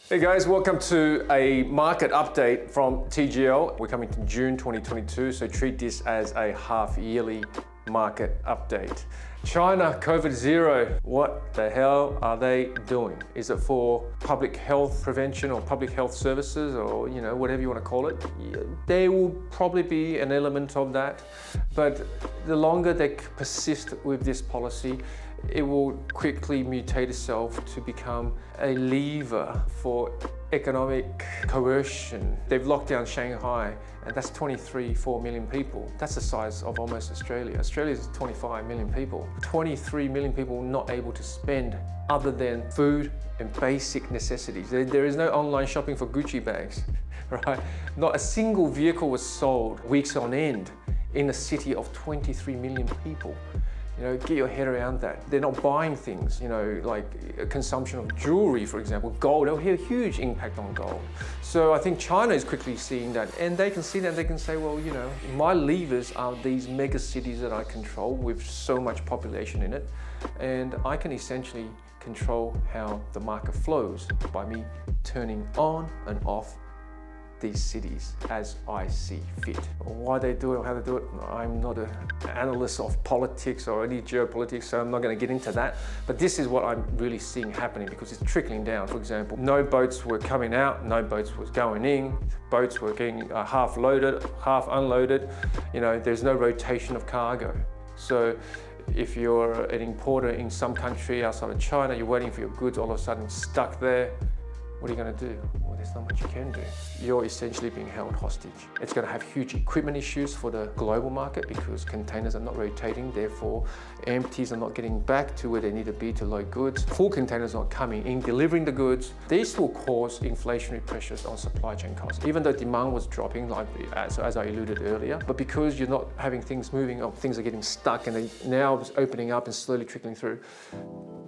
Hey guys, welcome to a market update from TGL. We're coming to June 2022, so treat this as a half-yearly market update. China, COVID zero, what the hell are they doing? Is it for public health prevention or public health services or, whatever you want to call it? There will probably be an element of that, but the longer they persist with this policy, it will quickly mutate itself to become a lever for economic coercion. They've locked down Shanghai, and that's 4 million people. That's the size of almost Australia. Australia is 25 million people. 23 million people not able to spend other than food and basic necessities. There is no online shopping for Gucci bags, right? Not a single vehicle was sold weeks on end in a city of 23 million people. Get your head around that. They're not buying things, like consumption of jewelry, for example. Gold, it'll have a huge impact on gold. So I think China is quickly seeing that, and they can see that and they can say, well, my levers are these mega cities that I control with so much population in it, and I can essentially control how the market flows by me turning on and off these cities as I see fit. Why they do it or how they do it, I'm not an analyst of politics or any geopolitics, so I'm not going to get into that. But this is what I'm really seeing happening because it's trickling down. For example, no boats were coming out, no boats was going in, boats were getting half loaded, half unloaded. There's no rotation of cargo. So if you're an importer in some country outside of China, you're waiting for your goods, all of a sudden stuck there. What are you going to do? Well, there's not much you can do. You're essentially being held hostage. It's going to have huge equipment issues for the global market because containers are not rotating, therefore empties are not getting back to where they need to be to load goods. Full containers not coming in, delivering the goods. This will cause inflationary pressures on supply chain costs, even though demand was dropping, as I alluded earlier. But because you're not having things moving, or things are getting stuck and they now it's opening up and slowly trickling through,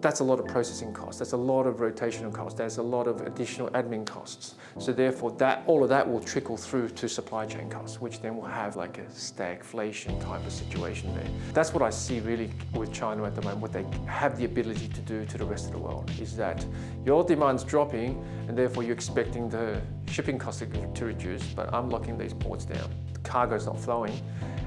that's a lot of processing costs. That's a lot of rotational costs. There's a lot of additional admin costs. So therefore, all of that will trickle through to supply chain costs, which then will have like a stagflation type of situation there. That's what I see really with China at the moment. What they have the ability to do to the rest of the world is that your demand's dropping, and therefore you're expecting the shipping costs to reduce, but I'm locking these ports down. The cargo's not flowing,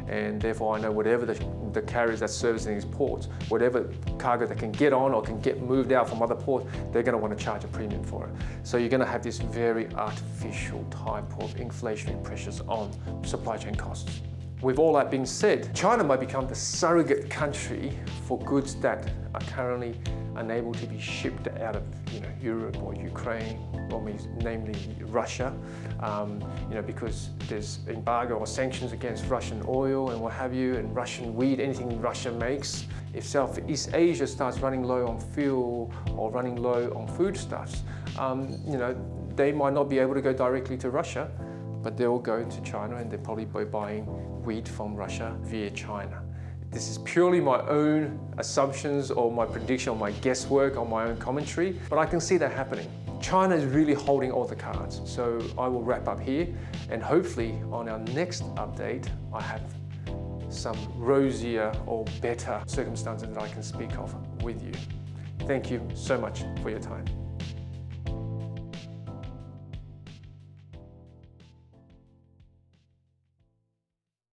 and therefore I know whatever the carriers that servicing these ports, whatever cargo they can get on or can get moved out from other ports, they're going to want to charge a premium for it. So you're going to have this very artificial type of inflationary pressures on supply chain costs. With all that being said, China might become the surrogate country for goods that are currently unable to be shipped out of Europe or Ukraine, or namely Russia, because there's embargo or sanctions against Russian oil and what have you, and Russian wheat, anything Russia makes. If Southeast Asia starts running low on fuel or running low on foodstuffs, they might not be able to go directly to Russia, but they'll go to China and they'll probably be buying wheat from Russia via China. This is purely my own assumptions or my prediction or my guesswork or my own commentary, but I can see that happening. China is really holding all the cards. So I will wrap up here, and hopefully on our next update, I have some rosier or better circumstances that I can speak of with you. Thank you so much for your time.